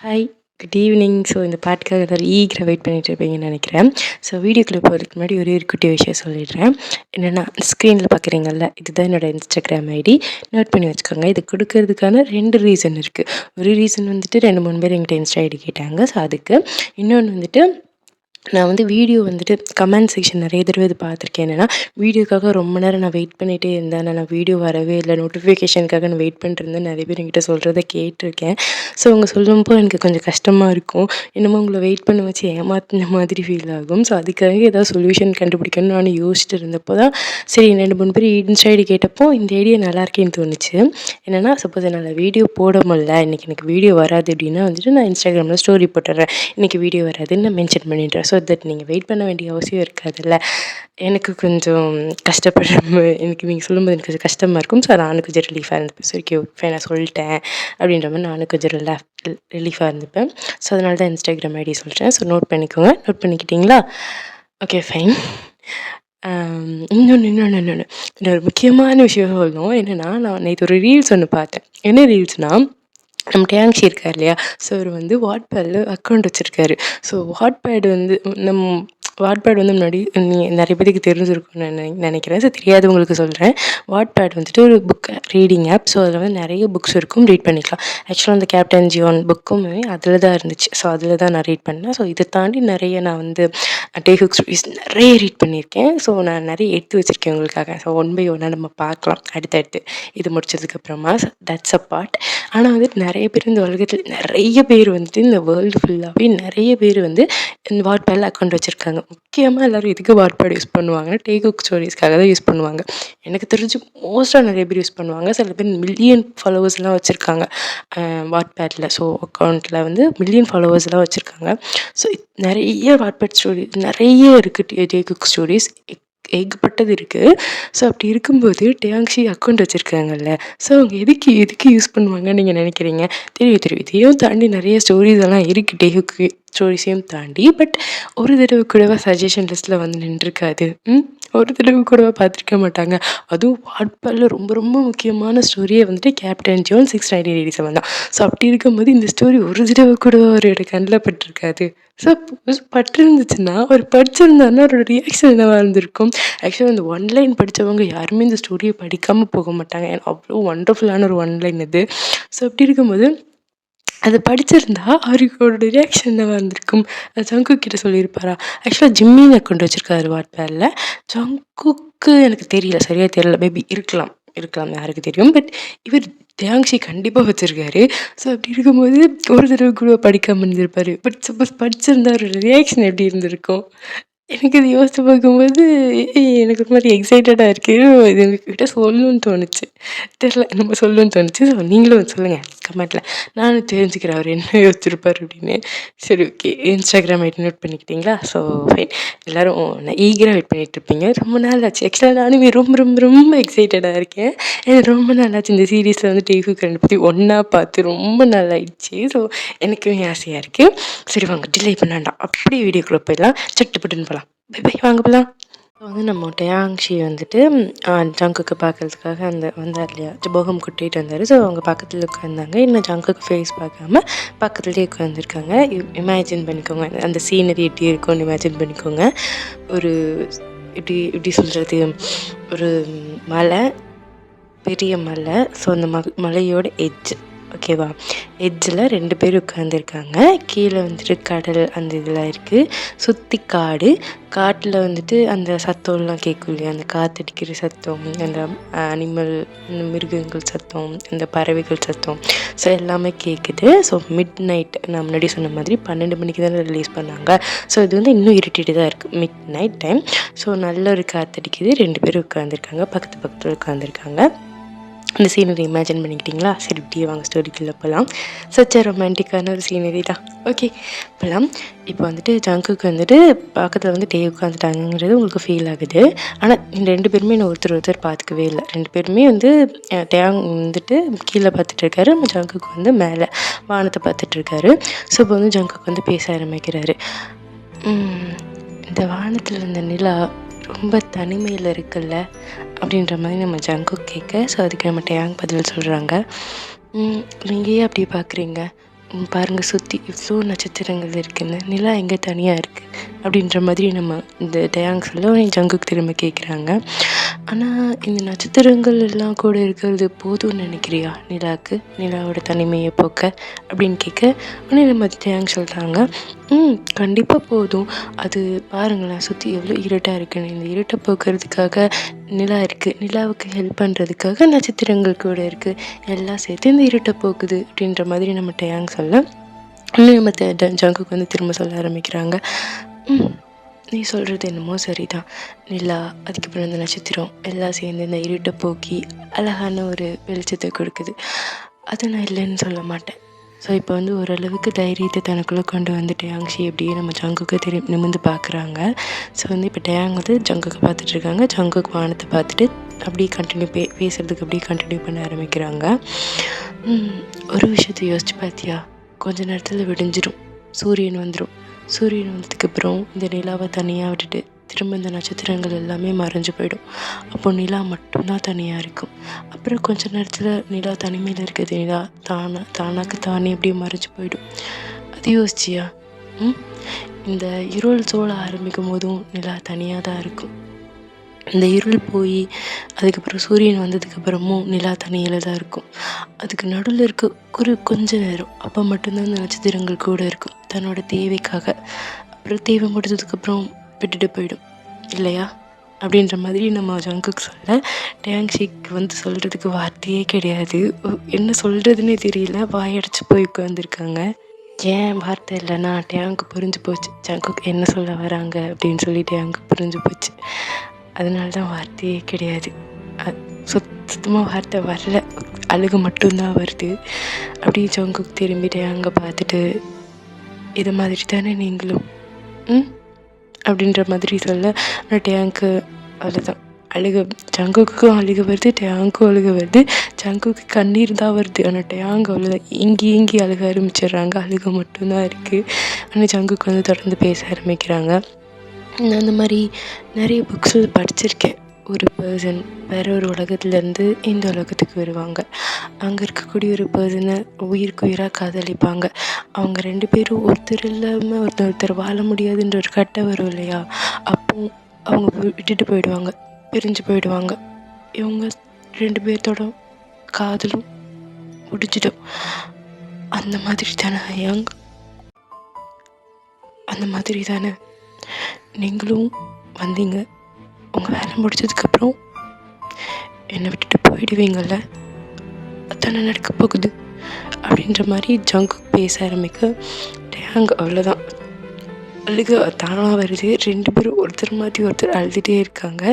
Hi, good evening. So இந்த பாட்டுக்காக எல்லாரும் ஈகராக wait பண்ணிட்டு இருப்பீங்கன்னு நினைக்கிறேன். ஸோ வீடியோக்குள்ளே போகிறதுக்கு முன்னாடி ஒரு குட்டி விஷயம் சொல்லிடுறேன். என்னென்னா ஸ்க்ரீனில் பார்க்குறீங்கல்ல, இதுதான் என்னோடய இன்ஸ்டாகிராம் ஐடி. நோட் பண்ணி வச்சுக்கோங்க. இது கொடுக்கறதுக்கான 2 ரீசன் இருக்குது. ஒரு ரீசன் வந்துட்டு 2, 3 பேர் என்கிட்ட இன்ஸ்டா ஐடி கேட்டாங்க. ஸோ அதுக்கு. இன்னொன்று வந்துட்டு நான் வந்து வீடியோ வந்துட்டு கமெண்ட் செக்ஷன் நிறைய தடவை இது பார்த்துருக்கேன். என்னென்னா வீடியோக்காக ரொம்ப நேரம் நான் வெயிட் பண்ணிகிட்டே இருந்தேன். நான் வீடியோ வரவே இல்லை, நோட்டிஃபிகேஷனுக்காக நான் வெயிட் பண்ணிட்டுருந்தேன் நிறைய பேர் என்கிட்ட சொல்கிறத கேட்டிருக்கேன். ஸோ அவங்க சொல்லும்போது எனக்கு கொஞ்சம் கஷ்டமாக இருக்கும். என்னமோ உங்களை வெயிட் பண்ண வச்சு ஏமாத்தின மாதிரி ஃபீல் ஆகும். ஸோ அதுக்காக ஏதாவது சொல்யூஷன் கண்டுபிடிக்கணும்னு நான் யோசிச்சுட்டு இருந்தப்போ தான் சரி 2, 3 பேர் இன்ஸ்டா ஐடி கேட்டப்போ இந்த ஐடியா நல்லா இருக்கேன்னு தோணுச்சு. என்னென்னா சப்போஸ் என்னால் வீடியோ போட முடியல, இன்றைக்கி எனக்கு வீடியோ வராது அப்படின்னா வந்துட்டு நான் இன்ஸ்டாகிராமில் ஸ்டோரி போட்டுடுறேன். இன்றைக்கி வீடியோ வராதுன்னு நான் மென்ஷன் பண்ணிடுறேன். ஸோ தட் நீங்கள் வெயிட் பண்ண வேண்டிய அவசியம் இருக்காதுல்ல. எனக்கு கொஞ்சம் எனக்கு நீங்கள் சொல்லும்போது எனக்கு கொஞ்சம் கஷ்டமாக இருக்கும். ஸோ நானும் கொஞ்சம் ரிலீஃபாக இருந்துப்பேன். சரி ஓகே நான் சொல்லிட்டேன் அப்படின்ற மாதிரி நானும் கொஞ்சம் ரிலீஃபாக இருந்துப்பேன். ஸோ அதனால தான் இன்ஸ்டாகிராம் ஐடி சொல்கிறேன். ஸோ நோட் பண்ணிக்கோங்க. நோட் பண்ணிக்கிட்டிங்களா? Okay fine. இன்னொரு முக்கியமான விஷயம் சொல்லணும். என்னென்னா நான் நேற்று ஒரு ரீல்ஸ் ஒன்று பார்த்தேன். என்ன ரீல்ஸ்னால், நம்ம டேங்ஷி இருக்கார் இல்லையா? ஸோ அவர் வந்து வாட்பேடில் அக்கௌண்ட் வச்சுருக்காரு. ஸோ வாட்பேட் வந்து வாட்பேட் வந்து முன்னாடி நிறைய பேருக்கு தெரிஞ்சிருக்கும்னு நினைக்கிறேன். ஸோ தெரியாதவங்களுக்கு சொல்கிறேன். வாட்பேட் வந்துட்டு ஒரு புக் ரீடிங் ஆப். ஸோ அதில் வந்து நிறைய புக்ஸ் இருக்கும், ரீட் பண்ணிக்கலாம். ஆக்சுவலாக அந்த கேப்டன் ஜியான் புக்குமே அதில் தான் இருந்துச்சு. ஸோ அதில் தான் நான் ரீட் பண்ணேன். ஸோ இதை தாண்டி நிறைய நான் வந்து டேக் ஸ்டோரிஸ் நிறைய ரீட் பண்ணியிருக்கேன். ஸோ நான் நிறைய எடுத்து வச்சுருக்கேன் உங்களுக்காக. ஸோ ஒன் பை ஒன்னாக நம்ம பார்க்கலாம் அடுத்தடுத்து இது முடிச்சதுக்கப்புறமா. That's a part. ஆனால் வந்துட்டு நிறைய பேர் இந்த உலகத்தில் நிறைய பேர் வந்துட்டு இந்த வேர்ல்டு ஃபுல்லாகவே நிறைய பேர் வந்து இந்த வாட்பேடில் அக்கௌண்ட் வச்சுருக்காங்க. முக்கியமாக எல்லோரும் எதுக்கு வாட்பேட் யூஸ் பண்ணுவாங்கன்னா டேக் ஸ்டோரிஸ்க்காக தான் யூஸ் பண்ணுவாங்க. எனக்கு தெரிஞ்சு மோஸ்ட்டாக நிறைய பேர் யூஸ் பண்ணுவாங்க. சில பேர் மில்லியன் ஃபாலோவர்ஸ்லாம் வச்சுருக்காங்க வாட்பேடில். ஸோ அக்கௌண்ட்டில் வந்து மில்லியன் ஃபாலோவர்ஸ்லாம் வச்சுருக்காங்க. ஸோ நிறைய வாட்பேட் ஸ்டோரி நிறைய இருக்குது. டேக் ஸ்டோரிஸ் ஏகப்பட்டது இருக்குது. ஸோ அப்படி இருக்கும்போது டேங்ஷி அக்கௌண்ட் வச்சுருக்காங்கல்ல, ஸோ அவங்க எதுக்கு யூஸ் பண்ணுவாங்கன்னு நீங்கள் நினைக்கிறீங்க? தெரியும். இதையும் தாண்டி நிறைய ஸ்டோரிஸ் எல்லாம் இருக்குது டேக்கு ஸ்டோரிஸையும் தாண்டி. பட் ஒரு தடவை கூடவா சஜஷன் லிஸ்ட்டில் வந்து நின்றுருக்காது. ஒரு தடவை கூடவா பார்த்துருக்க மாட்டாங்க. அதுவும் வாட்பேடில் ரொம்ப ரொம்ப முக்கியமான ஸ்டோரியே வந்துட்டு கேப்டன் ஜான் 61987 தான். ஸோ அப்படி இருக்கும்போது இந்த ஸ்டோரி ஒரு தடவை கூடவா அவரோட கண்ணில் பட்டிருக்காது. ஸோ பட்டிருந்துச்சுன்னா அவர் படிச்சிருந்தாருன்னா அவரோட ரியாக்ஷன் என்னவாக இருந்திருக்கும்? ஆக்சுவலாக இந்த ஒன்லைன் படித்தவங்க யாருமே இந்த ஸ்டோரியை படிக்காமல் போக மாட்டாங்க. ஏன்னா அவ்வளோ ஒண்டர்ஃபுல்லான ஒரு ஒன்லைன் இது. ஸோ அப்படி இருக்கும்போது அதை படிச்சிருந்தா அவரோட ரியாக்ஷன் என்னவாக இருந்திருக்கும்? ஜங்குக் கிட்ட சொல்லியிருப்பாரா? ஆக்சுவலாக ஜிம்மின்னு அக்கௌண்ட் வச்சுருக்காரு வாட்பேடில். ஜங்குக்கு எனக்கு தெரியல, சரியாக தெரியல. மேபி இருக்கலாம் யாருக்கு தெரியும். பட் இவர் டேங்ஷி கண்டிப்பாக வச்சுருக்காரு. ஸோ அப்படி இருக்கும்போது ஒரு தடவை கூட படிக்காமல் இருந்திருப்பார். பட் சப்போஸ் படிச்சிருந்தா அவரோட ரியாக்ஷன் எப்படி இருந்திருக்கும்? எனக்கு இது யோசித்து பார்க்கும்போது எனக்கு ஒரு மாதிரி எக்ஸைட்டடாக இருக்குது. இது உங்ககிட்ட சொல்லணும்னு தோணுச்சு. தெரில நம்ம சொல்லணும்னு தோணுச்சு. ஸோ நீங்களும் சொல்லுங்கள் கமெண்ட்டில். நானும் தெரிஞ்சுக்கிறேன் அவர் என்ன யோசிச்சிருப்பார் அப்படின்னு. சரி ஓகே. இன்ஸ்டாகிராம் ஐடி நோட் பண்ணிக்கிட்டீங்களா? So fine. எல்லோரும் நான் ஈகராக வெயிட் பண்ணிகிட்ருப்பீங்க. ரொம்ப நாள் ஆச்சு. ஆக்சுவலாக நானுமே ரொம்ப எக்ஸைட்டடாக இருக்கேன். எனக்கு ரொம்ப நாள் ஆச்சு இந்த சீரீஸில் வந்து டேக்கு ரெண்டு பற்றி ஒன்றா பார்த்து ரொம்ப நாள் ஆயிடுச்சு. ஸோ எனக்குமே ஆசையாக இருக்குது. சரி வாங்க டிலே பண்ண வேண்டாம், அப்படியே வீடியோக்குள்ளே போயிடலாம். சட்டுப்பட்டுன்னு போகலாம். பை வாங்க போகலாம். வந்து நம்ம டேங்ஷி வந்துட்டு ஜங்குக்கு பார்க்கறதுக்காக வந்தார் இல்லையா, போகம் கூட்டிகிட்டு வந்தார். ஸோ அவங்க பக்கத்தில் உட்காந்தாங்க. இன்னும் ஜங்குக்கு ஃபேஸ் பார்க்காம பக்கத்துலேயே உட்காந்துருக்காங்க. இமேஜின் பண்ணிக்கோங்க அந்த சீனரி எப்படி இருக்கும்னு இமேஜின் பண்ணிக்கோங்க. ஒரு எப்படி சொல்கிறது, ஒரு மலை, பெரிய மலை. ஸோ அந்த மலையோட ஓகேவா, எட்ஜில் 2 பேர் உட்காந்துருக்காங்க. கீழே வந்துட்டு கடல் அந்த இதெல்லாம் இருக்குது. சுற்றி காட்டில் வந்துட்டு அந்த சத்தம்லாம் கேட்கும் இல்லையா, அந்த காற்றடிக்கிற சத்தம், அந்த அனிமல், அந்த மிருகங்கள் சத்தம், அந்த பறவைகள் சத்தம், ஸோ எல்லாமே கேட்குது. ஸோ மிட் நைட் நான் முன்னாடி சொன்ன மாதிரி 12 மணிக்கு தான் ரிலீஸ் பண்ணாங்க. ஸோ இது வந்து இன்னும் இரிட்டேட்டாக இருக்குது, மிட் நைட் டைம். ஸோ நல்ல ஒரு காற்றடிக்குது. 2 பேர் உட்காந்துருக்காங்க, பக்கத்தில் உட்காந்துருக்காங்க. அந்த சீனரி இமேஜின் பண்ணிக்கிட்டிங்களா? சரி இப்படியே வாங்க ஸ்டோரிக்குள்ளே போகலாம். சச்ச ரொமான்டிக்கான ஒரு சீனரி தான். ஓகே போகலாம். இப்போ வந்துட்டு ஜங்குக்கு வந்துட்டு பக்கத்தில் வந்து டே உட்காந்துட்டாங்கிறது உங்களுக்கு ஃபீல் ஆகுது. ஆனால் இந்த 2 பேருமே இன்னும் ஒருத்தர் பார்த்துக்கவே இல்லை. 2 பேருமே வந்து டேங் வந்துட்டு கீழே பார்த்துட்ருக்காரு, நம்ம ஜங்குக்கு வந்து மேலே வானத்தை பார்த்துட்ருக்காரு. ஸோ இப்போ வந்து ஜங்குக்கு வந்து பேச ஆரம்பிக்கிறாரு. இந்த வானத்தில் இந்த நிலா ரொம்ப தனிமையில் இருக்குல்ல அப்படின்ற மாதிரி நம்ம ஜங்குக் கேட்க, ஸோ அதுக்கு நம்ம டேங் பதில் சொல்கிறாங்க. நீங்கள் ஏன் அப்படி பார்க்குறீங்க? பாருங்க சுற்றி இவ்வளோ நட்சத்திரங்கள் இருக்குன்னு, நிலா எங்கே தனியாக இருக்குது அப்படின்ற மாதிரி நம்ம இந்த டயாங் சொல்ல ஜங்குக்கு திரும்ப கேட்குறாங்க. ஆனால் இந்த நட்சத்திரங்கள் எல்லாம் கூட இருக்கிறது போதும்னு நினைக்கிறியா நிலாவுக்கு, நிலாவோட தனிமையை போக்க அப்படின்னு கேட்க உடனே நம்ம டயாங் சொல்கிறாங்க, கண்டிப்பாக போதும். அது பாருங்களேன் சுற்றி எவ்வளோ இருட்டாக இருக்குன்னு, இந்த இருட்டை போக்குறதுக்காக நிலா இருக்குது, நிலாவுக்கு ஹெல்ப் பண்ணுறதுக்காக நட்சத்திரங்கள் கூட இருக்குது, எல்லாம் சேர்த்து இந்த இருட்டை போக்குது அப்படின்ற மாதிரி நம்ம டயாங் சொல்ல இன்னும் நம்ம ஜங்குக்கு வந்து திரும்ப சொல்ல ஆரம்பிக்கிறாங்க, நீ சொல்கிறது என்னமோ சரிதான், நிலா அதுக்கப்புறம் இந்த நட்சத்திரம் எல்லாம் சேர்ந்து இந்த இருட்டை போக்கி அழகான ஒரு வெளிச்சத்தை கொடுக்குது, அதை நான் இல்லைன்னு சொல்ல மாட்டேன். ஸோ இப்போ வந்து ஓரளவுக்கு தைரியத்தை தனக்குள்ளே கொண்டு வந்து டயாங்ஷி அப்படியே நம்ம ஜங்குக்கு நிமிர்ந்து பார்க்குறாங்க. ஸோ வந்து இப்போ டயாங் வந்து ஜங்குக்கு பார்த்துட்ருக்காங்க, ஜங்குக்கு வானத்தை பார்த்துட்டு அப்படியே கண்டினியூ பேசுகிறதுக்கு அப்படியே கண்டினியூ பண்ண ஆரம்பிக்கிறாங்க. ஒரு விஷயத்தை யோசிச்சு பார்த்தியா, கொஞ்ச நேரத்தில் விடிஞ்சிடும், சூரியன் வந்துடும், சூரியன் வந்ததுக்கப்புறம் இந்த நிலாவை தனியாக விட்டுட்டு திரும்ப இந்த நட்சத்திரங்கள் எல்லாமே மறைஞ்சு போயிடும், அப்போ நிலா மட்டும்தான் தனியாக இருக்கும். அப்புறம் கொஞ்ச நேரத்தில் நிலா தனிமையில் இருக்கிறது நிலா தானாக்கு தானே அப்படியே மறைஞ்சு போயிடும். அது யோசிச்சியா? இந்த இருள் சூழ ஆரம்பிக்கும் போதும் நிலா தனியாக தான் இருக்கும், இந்த இருள் போய் அதுக்கப்புறம் சூரியன் வந்ததுக்கப்புறமும் நிலா தனியில் தான் இருக்கும், அதுக்கு நடுவில் இருக்க கொஞ்ச நேரம் அப்போ மட்டும்தான் இந்த நட்சத்திரங்கள் கூட இருக்கும் தன்னோட தேவைக்காக, அப்புறம் தேவை முடிஞ்சதுக்கப்புறம் விட்டுட்டு போயிடும் இல்லையா அப்படின்ற மாதிரி நம்ம ஜங்குக்கு சொல்ல டயாங்ஷிக்கு வந்து சொல்கிறதுக்கு வார்த்தையே கிடையாது, என்ன சொல்கிறதுனே தெரியல, வாயடைச்சு போய் உட்காந்துருக்காங்க. ஏன் வார்த்தை இல்லைன்னா டயாங்க்கு புரிஞ்சு போச்சு ஜங்குக்கு என்ன சொல்ல வராங்க அப்படின்னு சொல்லி டயாங்க்கு புரிஞ்சு போச்சு, அதனால தான் வார்த்தையே கிடையாது, சுத்தமாக வார்த்தை வரல, அழுக மட்டும்தான் வருது. அப்படியே ஜங்குக்கு திரும்பிட்டு அங்கே பார்த்துட்டு இதை மாதிரி தானே நீங்களும் அப்படின்ற மாதிரி சொல்ல டயாங்க்கு அவ்வளோதான் அழுக, ஜங்குக்கும் அழுக வருது, டயாங்க்கும் அழுக வருது, ஜங்குக்கு கண்ணீர் தான் வருது, ஆனால் டயாங்கு அவ்வளோதான் ஏங்கி அழுக ஆரம்பிச்சிடுறாங்க, அழுக மட்டும்தான் இருக்குது. ஆனால் ஜங்குக்கு வந்து தொடர்ந்து பேச ஆரம்பிக்கிறாங்க. நான் அந்த மாதிரி நிறைய புக்ஸில் படிச்சிருக்கேன், ஒரு பர்சன் வேறு ஒரு உலகத்துலேருந்து இந்த உலகத்துக்கு வருவாங்க, அங்கே இருக்கக்கூடிய ஒரு பர்சனை உயிருக்கு உயிராக காதலிப்பாங்க, அவங்க 2 பேரும் ஒருத்தர் இல்லாமல் ஒருத்தர் வாழ முடியாதுன்ற ஒரு கட்டம் வரும் இல்லையா, அப்போ அவங்க விட்டுட்டு போயிடுவாங்க, பிரிஞ்சு போயிடுவாங்க, இவங்க 2 பேர்த்தோட காதலும் முடிஞ்சிடும். அந்த மாதிரி தானே அந்த மாதிரி தானே நீங்களும் வந்தீங்க, உங்கள் வேலை முடிச்சதுக்கப்புறம் என்னை விட்டுட்டு போயிடுவீங்கள்ல, அதானே நடக்க போகுது அப்படின்ற மாதிரி ஜங்கு பேச ஆரம்பிக்க டயாங் அவ்வளோதான் அழுக தானாக வருது, 2 பேரும் ஒருத்தர் மாற்றி ஒருத்தர் அழுதுகிட்டே இருக்காங்க.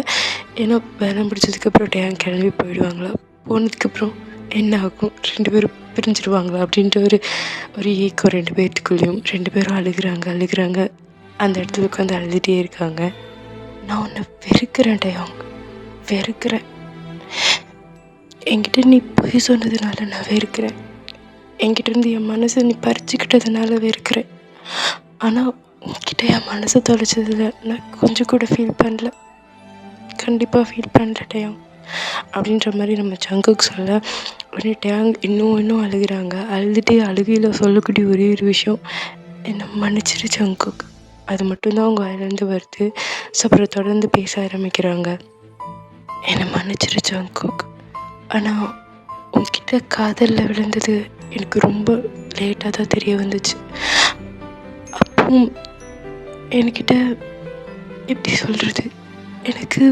ஏன்னா வேலை முடிச்சதுக்கப்புறம் டயாங் கிளம்பி போயிடுவாங்களா, போனதுக்கப்புறம் என்ன ஆகும், 2 பேரும் பிரிஞ்சிடுவாங்களா அப்படின்ற ஒரு ஏக்கம் 2 பேர்த்துக்குள்ளேயும். 2 பேரும் அழுகிறாங்க, அந்த இடத்துல உட்காந்து அழுதுகிட்டே இருக்காங்க. நான் உன்னை வெறுக்கிறேன் டயாங், வெறுக்கிறேன், என்கிட்ட நீ பொய் சொன்னதுனால நான் வெறுக்கிறேன், என்கிட்டேருந்து என் மனசை நீ பறிச்சுக்கிட்டதுனால வெறுக்கிறேன், ஆனால் உன்கிட்ட என் மனசை தொலைச்சதில் நான் கொஞ்சம் கூட ஃபீல் பண்ணல, கண்டிப்பாக ஃபீல் பண்ணல டயாங் அப்படின்ற மாதிரி நம்ம ஜங்குக்கு சொல்ல உடனே டயாங் இன்னும் அழுகிறாங்க. அழுதுகிட்டே அழுகையில் சொல்லக்கூடிய ஒரே ஒரு விஷயம், என்னை மன்னிச்சிரு ஜங்குக், அது மட்டும்தான் அவங்க வாயிலேருந்து வருது. ஸோ அப்புறம் தொடர்ந்து பேச ஆரம்பிக்கிறாங்க, என்னை மன்னிச்சிரு ஜங்குக், ஆனால் உங்ககிட்ட காதலில் விழுந்தது எனக்கு ரொம்ப லேட்டாக தான் தெரிய வந்துச்சு, அப்பவும் என்கிட்ட எப்படி சொல்கிறது, எனக்கு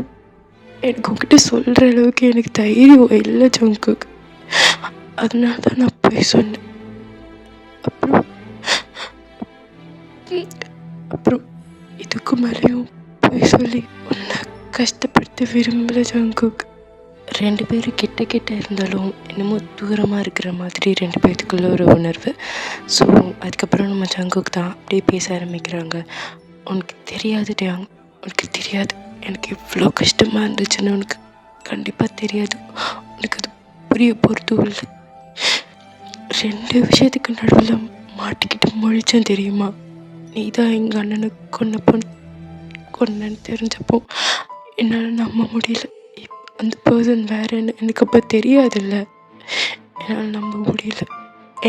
உங்ககிட்ட சொல்கிற அளவுக்கு எனக்கு தைரியம் இல்லை ஜங்குக், அதனால தான் நான் போய் சொன்னேன். அப்புறம் இதுக்கு மேலேயும் போய் சொல்லி உன்னை கஷ்டப்படுத்த விரும்பல ஜங்குக். 2 பேரும் கிட்ட இருந்தாலும் என்னமோ தூரமாக இருக்கிற மாதிரி 2 பேர்த்துக்குள்ள ஒரு உணர்வு. ஸோ அதுக்கப்புறம் நம்ம ஜங்குக்கு தான் அப்படியே பேச ஆரம்பிக்கிறாங்க. உனக்கு தெரியாது டயாங், உனக்கு தெரியாது எனக்கு எவ்வளோ கஷ்டமாக இருந்துச்சுன்னு, உனக்கு கண்டிப்பாக தெரியாது, உனக்கு அது புரிய போகிறதும் இல்லை. 2 விஷயத்துக்கு நடுவில் மாட்டிக்கிட்டு முழிச்சேன் தெரியுமா, நீ தான் எங்கள் அண்ணனை கொன்னன்னு தெரிஞ்சப்போ என்னால் நம்ப முடியல, அந்த பர்சன் வேறேன்னு எனக்கு அப்போ தெரியாதுல்ல, என்னால் நம்ப முடியல,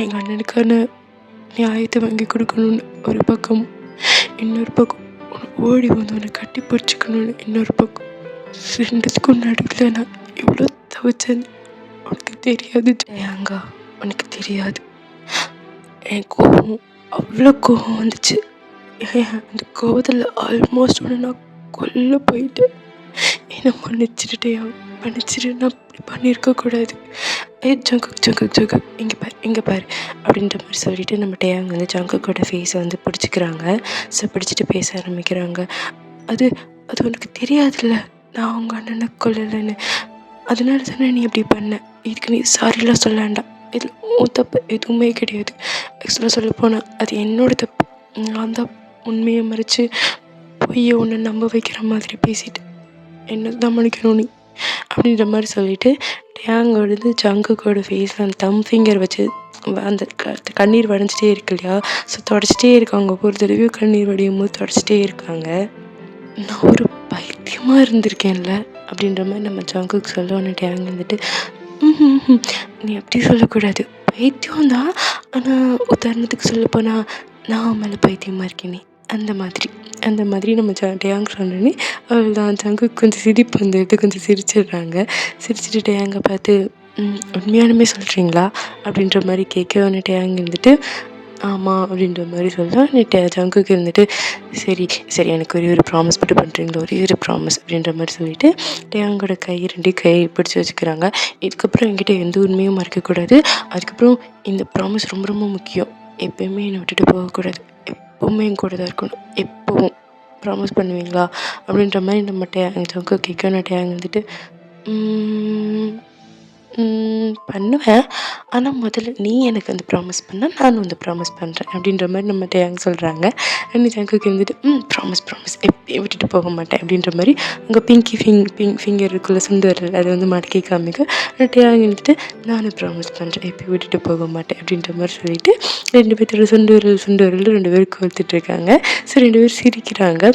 எங்கள் அண்ணனுக்கான நியாயத்தை வாங்கி கொடுக்கணும்னு ஒரு பக்கம், இன்னொரு பக்கம் ஓடி வந்து உன்னை கட்டி பிடிச்சிக்கணும்னு இன்னொரு பக்கம். ரெண்டுத்துக்கும் நடுவில் நான் எவ்வளோ தவிச்சேன்னு உனக்கு தெரியாது ஜெயாங்கா, உனக்கு தெரியாது. என் கோபம், அவ்வளோ கோபம் வந்துச்சு. அந்த கோபத்தில் ஆல்மோஸ்ட் ஒன்று நான் கொல்ல போயிட்டேன். என்னை மன்னிச்சிருட்டேன், மன்னிச்சிரு, நான் இப்படி பண்ணியிருக்கக்கூடாது. ஜங்குக் ஜங்குக் ஜங்குக் இங்கே பாரு அப்படின்ற மாதிரி சொல்லிட்டு நம்ம டேயாங் வந்து ஜங்குக்கோட ஃபேஸை வந்து பிடிச்சிக்கிறாங்க. ஸோ பிடிச்சிட்டு பேச ஆரம்பிக்கிறாங்க. அது அது உனக்கு தெரியாதுல்ல, நான் அவங்க அண்ணனை கொல்லலைன்னு. அதனால தானே நீ அப்படி பண்ண. இதுக்கு நீ சாரிலாம் சொல்ல வேண்டாம். இதில் உன் தப்பு எதுவுமே கிடையாது. ஆக்சுவலாக சொல்ல போனால் அது என்னோட தப்பு. நான் தான் உண்மையை மறைச்சு பொய்யை உன்னை நம்ப வைக்கிற மாதிரி பேசிட்டு என்ன தான் மன்னிக்கணும் நீ அப்படின்ற மாதிரி சொல்லிட்டு டேயாங்கோட ஜங்குக்கோட ஃபேஸில் அந்த தம் ஃபிங்கர் வச்சு அந்த கண்ணீர் வடிஞ்சிட்டே இருக்கு இல்லையா, ஸோ தொடச்சிட்டே இருக்காங்க. ஒரு தடவையும் கண்ணீர் வடியும் போது தொடச்சிட்டே இருக்காங்க. நான் ஒரு பைத்தியமாக இருந்திருக்கேன்ல அப்படின்ற மாதிரி நம்ம ஜங்குக்கு சொல்ல ஒன்று டேயாங் வந்துட்டு நீ அப்படி சொல்லக்கூடாது, பைத்தியம் தான். ஆனால் உதாரணத்துக்கு சொல்ல போனால் நான் மேலே பைத்தியமாக இருக்கேனே அந்த மாதிரி நம்ம டேயாங் சொன்னோன்னே அவள் தான் ஜங்குக்கு கொஞ்சம் சிரிப்பு வந்துட்டு கொஞ்சம் சிரிச்சிடுறாங்க. சிரிச்சுட்டு டேயாங்கை பார்த்து உண்மையானுமே சொல்கிறீங்களா அப்படின்ற மாதிரி கேட்க ஒன்று டேயாங் இருந்துட்டு ஆமாம் அப்படின்ற மாதிரி சொல்ல ஜங்குக்கு இருந்துட்டு சரி சரி எனக்கு ஒரே ஒரு ப்ராமிஸ் மட்டும் பண்ணுறீங்களா, ஒரே ஒரு ப்ராமிஸ் அப்படின்ற மாதிரி சொல்லிவிட்டு டேயாங்கோட ரெண்டு கை பிடிச்சி வச்சுக்கிறாங்க. இதுக்கப்புறம் என்கிட்ட எந்த உண்மையும் மறைக்கக்கூடாது. அதுக்கப்புறம் இந்த ப்ராமிஸ் ரொம்ப ரொம்ப முக்கியம். எப்போயுமே என்னை விட்டுட்டு போகக்கூடாது, எப்போவுமே என் கூட தான் இருக்கணும், எப்போவும் ப்ராமிஸ் பண்ணுவீங்களா அப்படின்ற மாதிரி நம்ம ஜங்கு கேட்க டேயாங் வந்துட்டு பண்ணுவேன். ஆனால் முதல்ல நீ எனக்கு வந்து ப்ராமிஸ் பண்ணால் நானும் வந்து ப்ராமிஸ் பண்ணுறேன் அப்படின்ற மாதிரி நம்ம டேயாங் சொல்கிறாங்க. அண்ட் ஜங்குக்கு இருந்துட்டு ப்ராமிஸ் எப்பயும் விட்டுட்டு போக மாட்டேன் அப்படின்ற மாதிரி அங்கே ஃபிங்கர் இருக்குள்ள சுண்டு வரல அதை வந்து மடக்கி காமிக்க டேயாங் இருந்துட்டு நானும் ப்ராமிஸ் பண்ணுறேன் எப்பயும் விட்டுட்டு போக மாட்டேன் அப்படின்ற மாதிரி சொல்லிட்டு ரெண்டு பேர்த்தோட சுண்டு வரல் ரெண்டு பேரும் கோர்த்துட்ருக்காங்க. ஸோ ரெண்டு பேரும் சிரிக்கிறாங்க.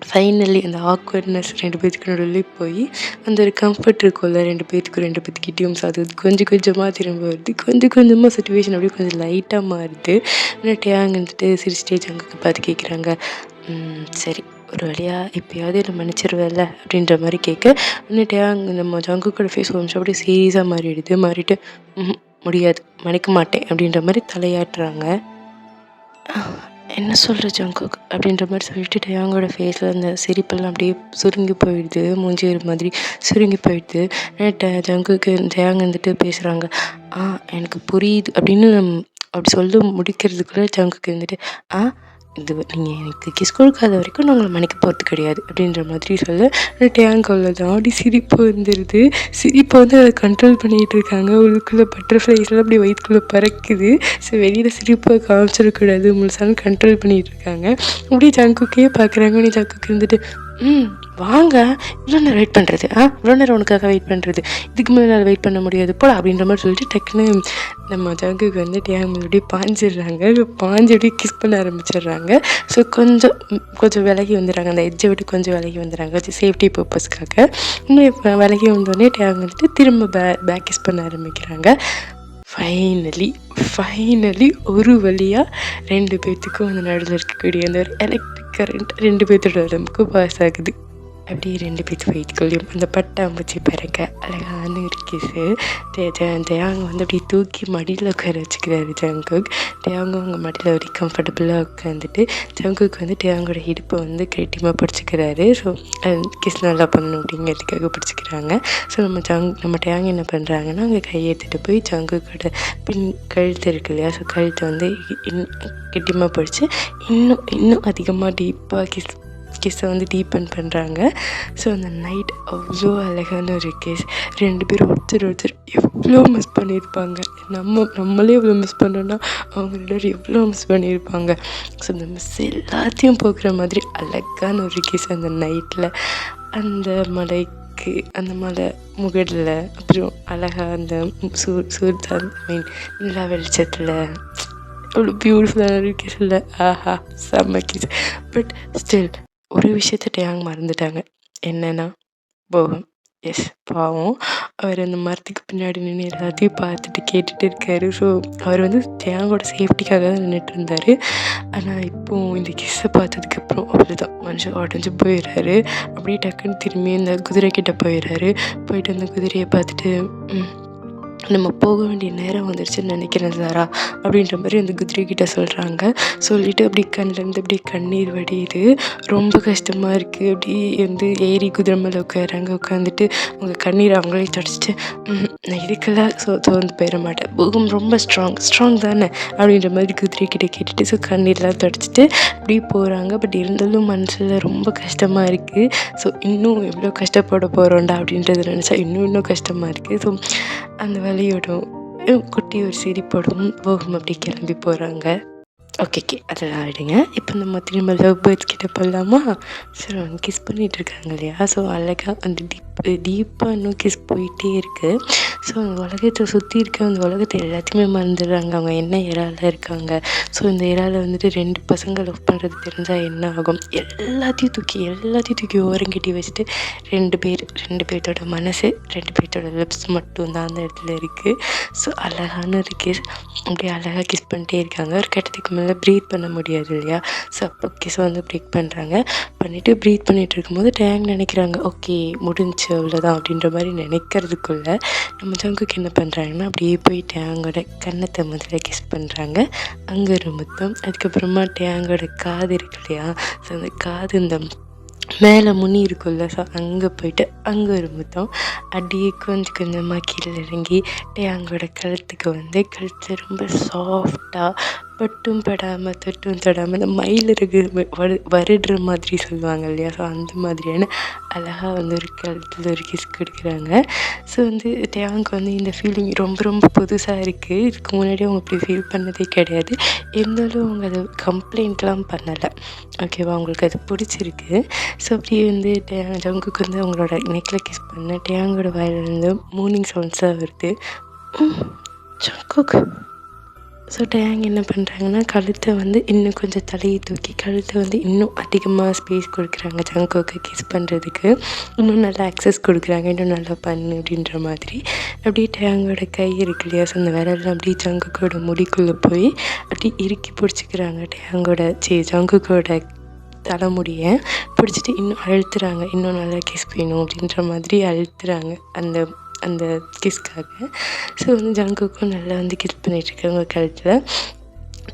ஃபைனலி அந்த ஆக்வர்ட்னஸ் ரெண்டு பேத்துக்கு நடுவில் போய் அந்த ஒரு கம்ஃபர்ட் இருக்கும்ல ரெண்டு பேத்துக்கிட்டேயும். ஸோ அது கொஞ்சம் கொஞ்சமாக திரும்ப வருது, கொஞ்சம் கொஞ்சமாக சுச்சுவேஷன் அப்படியே கொஞ்சம் லைட்டாக மாறுது. ஆனால் டேயாங் வந்துட்டு சிரிச்சிட்டே ஜங்குக்கு பார்த்து கேட்குறாங்க சரி ஒரு வழியாக எப்போயாவது என்னை மன்னிச்சிருவேல்ல அப்படின்ற மாதிரி கேட்க இன்னும் டேயாங் நம்ம ஜங்குக்கோட ஃபேஸ் ஒரு நிமிஷம் அப்படியே சீரியஸாக மாறிட்டு முடியாது மன்னிக்க மாட்டேன் அப்படின்ற மாதிரி தலையாட்டுறாங்க. என்ன சொல்கிற ஜங்குக் அப்படின்ற மாதிரி சொல்லிட்டு டேயாங்கோட ஃபேஸில் அந்த சிரிப்பெல்லாம் அப்படியே சுருங்கி போயிடுது, மூஞ்சி ஒரு மாதிரி சுருங்கி போயிடுது. ஜங்குக்கு டேயாங் வந்துட்டு பேசுகிறாங்க எனக்கு புரியுது அப்படின்னு அப்படி சொல்லி முடிக்கிறதுக்குள்ளே ஜங்குக்கு வந்துட்டு இது நீங்கள் எனக்கு கிஸ் கொடுக்காத வரைக்கும் நான் உங்களை மன்னிக்க போகிறது கிடையாது அப்படின்ற மாதிரி சொல்ல டேயாங் அவ்வளோதான் அப்படி சிரிப்பு வந்துடுது. சிரிப்பை வந்து அதை கண்ட்ரோல் பண்ணிகிட்டு இருக்காங்க. உள்ளுக்குள்ளே பட்டர்ஃப்ளைஸ்லாம் அப்படி வயிற்றுக்குள்ளே பறக்குது. ஸோ வெளியில் சிரிப்பை காமிச்சிடக்கூடாது, முழுசாலும் கண்ட்ரோல் பண்ணிகிட்டு இருக்காங்க. அப்படியே ஜங்குக்கே பார்க்குறாங்க. நீ ஜங்குக்கு இருந்துட்டு வாங்க இவ்வளோ நேரம் வெயிட் பண்ணுறது, இவ்வளோ நேரம் உனக்காக வெயிட் பண்ணுறது, இதுக்கு மேலே நான் வெயிட் பண்ண முடியாது போல அப்படின்ற மாதிரி சொல்லிட்டு டக்குன்னு நம்ம ஜங்குக்கு வந்து டேயாங் அப்படியே பாஞ்சிடுறாங்க. பாஞ்சு அப்படியே கிஸ் பண்ண ஆரம்பிச்சிடுறாங்க. ஸோ கொஞ்சம் விலகி வந்துடுறாங்க, அந்த எட்ஜை விட்டு கொஞ்சம் விலகி வந்துடுறாங்க கொஞ்சம் சேஃப்டி பர்பஸ்க்காக. இன்னும் இப்போ விலகி வந்தோடனே டேயாங் வந்துட்டு திரும்ப பேக் கிஸ் பண்ண ஆரம்பிக்கிறாங்க. ஃபைனலி ஒரு வழியாக ரெண்டு பேர்த்துக்கும் அந்த நடுவில் இருக்கக்கூடிய அந்த ஒரு எலக்ட்ரிக் கரண்ட் ரெண்டு பேர்த்தோட உடம்புக்கு பாஸ் ஆகுது. அப்படியே ரெண்டு பேர்த்து வயிற்றுக்குள்ளேயும் அந்த பட்டாம்பூச்சி பறக்க அழகான ஒரு கிஸு. டேயாங் வந்து அப்படியே தூக்கி மடியில் உட்கார வச்சுக்கிறாரு ஜங்குக். டேயாங் அவங்க மடியில் ஒரு கம்ஃபர்டபுளாக உட்காந்துட்டு ஜங்குக் வந்து டேயாங்கோட இடுப்பை வந்து கெட்டியமாக பிடிச்சிக்கிறாரு. ஸோ கிஸ் நல்லா பண்ணணும் அப்படிங்கிறதுக்காக பிடிச்சிக்கிறாங்க. ஸோ நம்ம டேயாங் என்ன பண்ணுறாங்கன்னா அங்கே கையெடுத்துட்டு போய் ஜங்குக்கோட கழுத்து இருக்கு இல்லையா, ஸோ கழுத்தை வந்து கெட்டியமாக பிடிச்சி இன்னும் அதிகமாக டீப்பாக கிஸ்ஸை வந்து டீப்பன் பண்ணுறாங்க. ஸோ அந்த நைட் அவ்வளோ அழகான ஒரு கிஸ். ரெண்டு பேரும் ஒருத்தர் எவ்வளோ மிஸ் பண்ணியிருப்பாங்க. நம்மளே எவ்வளோ மிஸ் பண்ணுறோன்னா அவங்க ரெண்டு பேரும் எவ்வளோ மிஸ் பண்ணியிருப்பாங்க. ஸோ அந்த மிஸ் எல்லாத்தையும் போக்குற மாதிரி அழகான ஒரு கிஸ் அந்த நைட்டில் அந்த மலைக்கு அந்த மலை முகடில் அப்புறம் அழகாக அந்த நிலா வெளிச்சத்தில் அவ்வளோ பியூட்டிஃபுல்லான ஒரு கிஸ் இல்லை, செம்ம கிஸ். பட் ஸ்டில் ஒரு விஷயத்தை டேயாங் மறந்துட்டாங்க. என்னன்னா போகம். எஸ். பாவம். அவர் அந்த மரத்துக்கு பின்னாடி நின்னு எல்லாத்தையும் பார்த்துட்டு கேட்டுட்டு இருக்காரு. ஸோ, அவர் வந்து டேங்கோட சேஃப்டிக்காக தான் நின்னுட்டுருந்தாரு. ஆனா, இப்போ இந்த கிஸ்ஸ பார்த்ததுக்கப்புறம் அவ்வளோதான். மனுஷன் உடஞ்சு போயிடுறாரு. அப்படியே டக்குன்னு திரும்பி அந்த குதிரை கிட்ட போயிடுறாரு. போயிட்டு அந்த குதிரைய பார்த்துட்டு, ம் நம்ம போக வேண்டிய நேரம் வந்துருச்சுன்னு நினைக்கிறேன் சாரா அப்படின்ற மாதிரி அந்த குதிரைக்கிட்ட சொல்கிறாங்க. சொல்லிவிட்டு அப்படி கண்ணிலேருந்து அப்படியே கண்ணீர் வடியுது. ரொம்ப கஷ்டமாக இருக்குது. அப்படி வந்து ஏறி குதிரை மேலே உட்காராங்க. உட்காந்துட்டு அவங்க கண்ணீர் அவங்களே தொடச்சிட்டு, நான் இதுக்கெல்லாம் தோர்ந்து போயிட மாட்டேன், பூகம் ரொம்ப ஸ்ட்ராங் தானே அப்படின்ற மாதிரி குதிரைக்கிட்ட கேட்டுட்டு ஸோ கண்ணீர்லாம் தொடச்சிட்டு அப்படியே போகிறாங்க. பட் இருந்தாலும் மனசில் ரொம்ப கஷ்டமாக இருக்குது. ஸோ இன்னும் எவ்வளோ கஷ்டப்பட போகிறோண்டா அப்படின்றத நினச்சா இன்னும் கஷ்டமாக இருக்குது. ஸோ அந்த வலியோடும் குட்டி ஒரு சிரிப்போடும் போகும் அப்படி கிளம்பி போகிறாங்க. ஓகே அதெல்லாம் விடுங்க. இப்போ நம்ம திரும்ப லவ் பேர்ட்ஸ் கிட்ட போகலாமா? ஸோ அவங்க கிஸ் பண்ணிகிட்டு இருக்காங்க இல்லையா? ஸோ அழகாக அந்த டீப்பாக இன்னும் கிஸ் போயிட்டே இருக்குது. ஸோ அந்த உலகத்தை சுற்றி இருக்க அந்த உலகத்தை எல்லாத்தையுமே மறந்துடுறாங்க. அவங்க என்ன இறால இருக்காங்க. ஸோ இந்த இறால வந்துட்டு 2 பசங்க லவ் பண்ணுறது தெரிஞ்சால் என்ன ஆகும்? எல்லாத்தையும் தூக்கி ஓரங்கட்டி வச்சுட்டு 2 பேர்த்தோட மனசு 2 பேர்த்தோட லிப்ஸ் மட்டும்தான் அந்த இடத்துல இருக்குது. ஸோ அழகான ஒரு கிஸ் அப்படியே அழகாக கிஸ் பண்ணிட்டே இருக்காங்க. ஒரு கட்டத்துக்கு மேலே ப்ரீத் பண்ண முடியாது இல்லையா? ஸோ அப்போ கிஸ் வந்து பிரேக் பண்ணுறாங்க. பண்ணிவிட்டு ப்ரீத் பண்ணிகிட்டு இருக்கும்போது டேங் நினைக்கிறாங்க, ஓகே முடிஞ்சு அவ்வளோதான் அப்படின்ற மாதிரி நினைக்கிறதுக்குள்ளே நம்ம ஜங்குக்கு என்ன பண்ணுறாங்கன்னா அப்படியே போய் டேங்கோட கன்னத்தை முதல்ல கிஸ் பண்ணுறாங்க. அங்கே ஒரு முத்தம். அதுக்கப்புறமா டேங்கோட காது இருக்கு இல்லையா? ஸோ அந்த காது இந்த மேலே முனி இருக்குல்ல, ஸோ அங்கே போயிட்டு அங்கே ஒரு முத்தம். அப்படியே கொஞ்சமாக கீழே இறங்கி டேங்கோட கழுத்துக்கு வந்து கழுத்தில் ரொம்ப சாஃப்டாக பட்டும் படாமல் தொட்டும் தொடாமல் இந்த மயிலிறகு வருடுற மாதிரி சொல்லுவாங்க இல்லையா? ஸோ அந்த மாதிரியான அழகாக வந்து ஒரு கழுத்தில் ஒரு கிஸ் கொடுக்குறாங்க. ஸோ வந்து டேங்க் வந்து இந்த ஃபீலிங் ரொம்ப புதுசாக இருக்குது. இதுக்கு முன்னாடி அவங்க அப்படி ஃபீல் பண்ணதே கிடையாது. இருந்தாலும் அவங்க அதை கம்ப்ளைண்ட்லாம் பண்ணலை. ஓகேவா? அவங்களுக்கு அது பிடிச்சிருக்கு. ஸோ அப்படியே வந்து ஜங்குக்கு வந்து அவங்களோட நெக்கில் கிஸ் பண்ண டேங்கோட வாயிலிருந்து மூர்னிங் சவுண்ட்ஸாக வருது. ஜங்குக். ஸோ டேங் என்ன பண்ணுறாங்கன்னா கழுத்தை வந்து இன்னும் கொஞ்சம் தலையை தூக்கி கழுத்தை வந்து இன்னும் அதிகமாக ஸ்பேஸ் கொடுக்குறாங்க ஜங்குக்கு கிஸ் பண்ணுறதுக்கு. இன்னும் நல்லா ஆக்சஸ் கொடுக்குறாங்க, இன்னும் நல்லா பண்ணு அப்படின்ற மாதிரி. அப்படியே டேங்கோட கை இருக்கு இல்லையா? ஸோ அந்த விரல்லாம் அப்படியே ஜங்குக்கோட முடிக்குள்ளே போய் அப்படி இறுக்கி பிடிச்சிக்கிறாங்க. ஜங்குக்கோட தலைமுடியை பிடிச்சிட்டு இன்னும் அழுத்துறாங்க. இன்னும் நல்லா கிஸ் வேணும் அப்படின்ற மாதிரி அழுத்துறாங்க அந்த அந்த கிஸ்க்காக. ஸோ வந்து ஜங்குக்கும் நல்லா வந்து கிஸ் பண்ணிகிட்ருக்காங்க கழுத்தில்.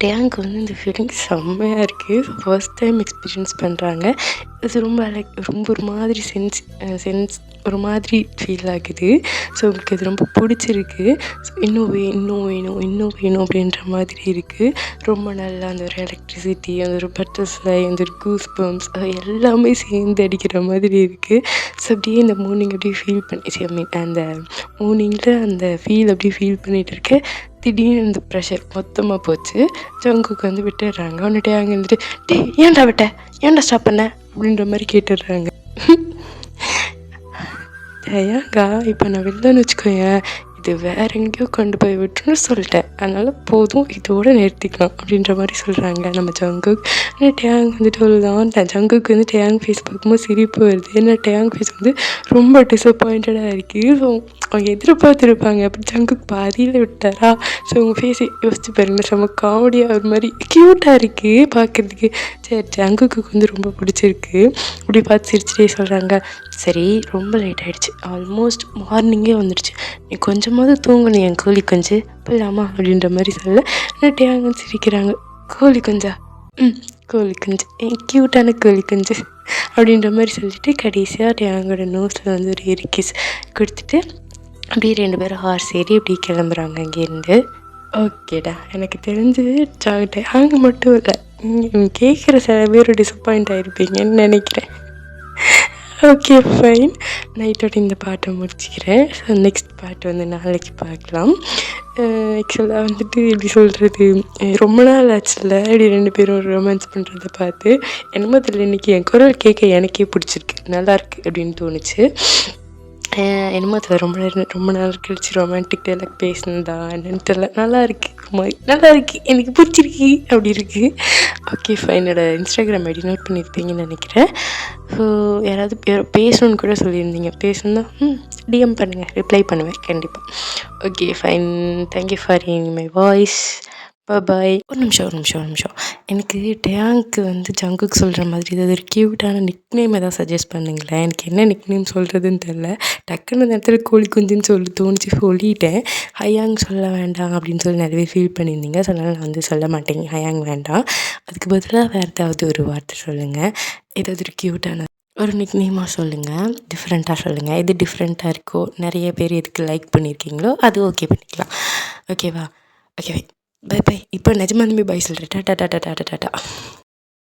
டேங்க் வந்து இந்த ஃபீலிங் செம்மையாக இருக்குது. ஃபர்ஸ்ட் டைம் எக்ஸ்பீரியன்ஸ் பண்ணுறாங்க. அது ரொம்ப ஒரு மாதிரி சென்ஸ் ஒரு மாதிரி ஃபீல் ஆகுது. ஸோ உங்களுக்கு அது ரொம்ப பிடிச்சிருக்கு. ஸோ இன்னும் வேணும் அப்படின்ற மாதிரி இருக்குது. ரொம்ப நல்லா அந்த ஒரு எலக்ட்ரிசிட்டி, அந்த ஒரு பட்டர்ஃப்ளை, அந்த ஒரு கூஸ் பம்ப்ஸ் அது எல்லாமே சேர்ந்து அடிக்கிற மாதிரி இருக்குது. ஸோ அப்படியே இந்த மார்னிங் அப்படியே ஃபீல் பண்ணி அந்த மார்னிங்கில் அந்த அப்படியே ஃபீல் பண்ணிகிட்டு இருக்கேன். திடீர்னு இந்த ப்ரெஷர் மொத்தமாக போச்சு. ஜங்குக்கு வந்து விட்டுடுறாங்க. வந்துட்டு அங்கே இருந்துட்டு, ஏன்டா ஸ்டாப் பண்ண அப்படின்ற மாதிரி கேட்டுடுறாங்க. ஏங்கா இப்போ நான் வெளிலன்னு வச்சுக்கோயேன், இது வேற எங்கேயோ கொண்டு போய் விட்டுருன்னு சொல்லிட்டேன், அதனால் போதும் இதோடு நிறுத்திக்கலாம் அப்படின்ற மாதிரி சொல்கிறாங்க நம்ம ஜங்குக். ஆனால் டேங் வந்துட்டு அவ்வளோதான். ஜங்குக்கு வந்து டேங் ஃபேஸ் பார்க்கும்போது சிரிப்பு வருது. ஏன்னா டேங் ஃபேஸ் வந்து ரொம்ப டிசப்பாயிண்டடாக இருக்குது. ஸோ அவங்க எதிர்பார்த்துருப்பாங்க, அப்படி ஜங்குக்கு பாதியில் விட்டாரா? ஸோ உங்கள் ஃபேஸை யோசிச்சு பாருங்கள், செம்ம காமெடியாக ஒரு மாதிரி க்யூட்டாக இருக்குது பார்க்குறதுக்கு. சரி ஜங்குக்கு வந்து ரொம்ப பிடிச்சிருக்கு. அப்படி பார்த்து சிரிச்சிட்டே சொல்கிறாங்க, சரி ரொம்ப லேட் ஆகிடுச்சு, ஆல்மோஸ்ட் மார்னிங்கே வந்துடுச்சு, நீ கொஞ்சமாவது தூங்கணும் என் கோழி குஞ்சு, போயிடலாமா அப்படின்ற மாதிரி சொல்ல டேங்க சிரிக்கிறாங்க. கோழி குஞ்சா? கோழி குஞ்சு, க்யூட்டான கோழி குஞ்சு அப்படின்ற மாதிரி சொல்லிவிட்டு கடைசியாக டேங்கோட நோஸில் வந்து ஒரு கிஸ் கொடுத்துட்டு அப்படியே 2 பேரும் ஹார்ஸ் ஏறி அப்படியே கிளம்புறாங்க அங்கேருந்து. ஓகேடா, எனக்கு தெரிஞ்சு டேங் மட்டும் இல்லை, கேட்குற சில பேர் டிசப்பாயிண்ட் ஆகிருப்பீங்கன்னு நினைக்கிறேன். ஓகே ஃபைன், நைட்டோட இந்த பாட்டை முடிச்சுக்கிறேன். ஸோ நெக்ஸ்ட் பாட்டு வந்து நாளைக்கு பார்க்கலாம். ஆக்சுவலாக வந்துட்டு எப்படி சொல்கிறது, ரொம்ப நாள் ஆச்சுல இப்படி 2 பேரும் ரொமான்ஸ் பண்ணுறத பார்த்து என்னமோ தெரியல, இன்றைக்கி என் குரல் கேட்க எனக்கே பிடிச்சிருக்கு, நல்லாயிருக்கு அப்படின்னு தோணுச்சு. என்னமோ தெரியல ரொம்ப நாள் கழிச்சு ரொமான்டிக் டைலாக் பேசினதா என்னன்னு தெரியல. நல்லா இருக்கு மாதிரி நல்லா இருக்கு, எனக்கு பிடிச்சிருக்கு அப்படி இருக்குது. Okay fine. என்னோடய இன்ஸ்டாகிராம் ஐடி நோட் பண்ணியிருப்பீங்கன்னு நினைக்கிறேன். ஸோ யாராவது பேசணுன்னு கூட சொல்லியிருந்தீங்க. பேசணுன்னா டிஎம் பண்ணுங்கள், ரிப்ளை பண்ணுவேன் கண்டிப்பாக. Okay fine. Thank you for hearing my voice. Bye. ஒரு நிமிஷம். எனக்கு டேங்க்கு வந்து ஜங்குக்கு சொல்கிற மாதிரி ஏதாவது ஒரு க்யூட்டான நிக்நேம் ஏதாவது சஜஸ்ட் பண்ணுங்களேன். எனக்கு என்ன நிக்நேம் சொல்கிறதுன்னு தெரில. டக்குன்னு அந்த இடத்துல கோழி குஞ்சுன்னு தோணுச்சு, சொல்லிட்டேன். ஹயாங் சொல்ல வேண்டாம் அப்படின்னு சொல்லி நிறைய ஃபீல் பண்ணியிருந்தீங்க. ஸோ அதனால் நான் வந்து சொல்ல மாட்டேங்க, ஹயாங் வேண்டாம். அதுக்கு பதிலாக வேறு ஏதாவது ஒரு வார்த்தை சொல்லுங்கள். ஏதாவது ஒரு க்யூட்டான ஒரு நிக்நேமாக சொல்லுங்கள், டிஃப்ரெண்ட்டாக சொல்லுங்கள். எது டிஃப்ரெண்ட்டாக இருக்கோ, நிறைய பேர் எதுக்கு லைக் பண்ணியிருக்கீங்களோ அது ஓகே பண்ணிக்கலாம். ஓகேவா? Okay bye. இப்போ நிஜமாலுமே பை சொல்கிறேன். டாட்டா.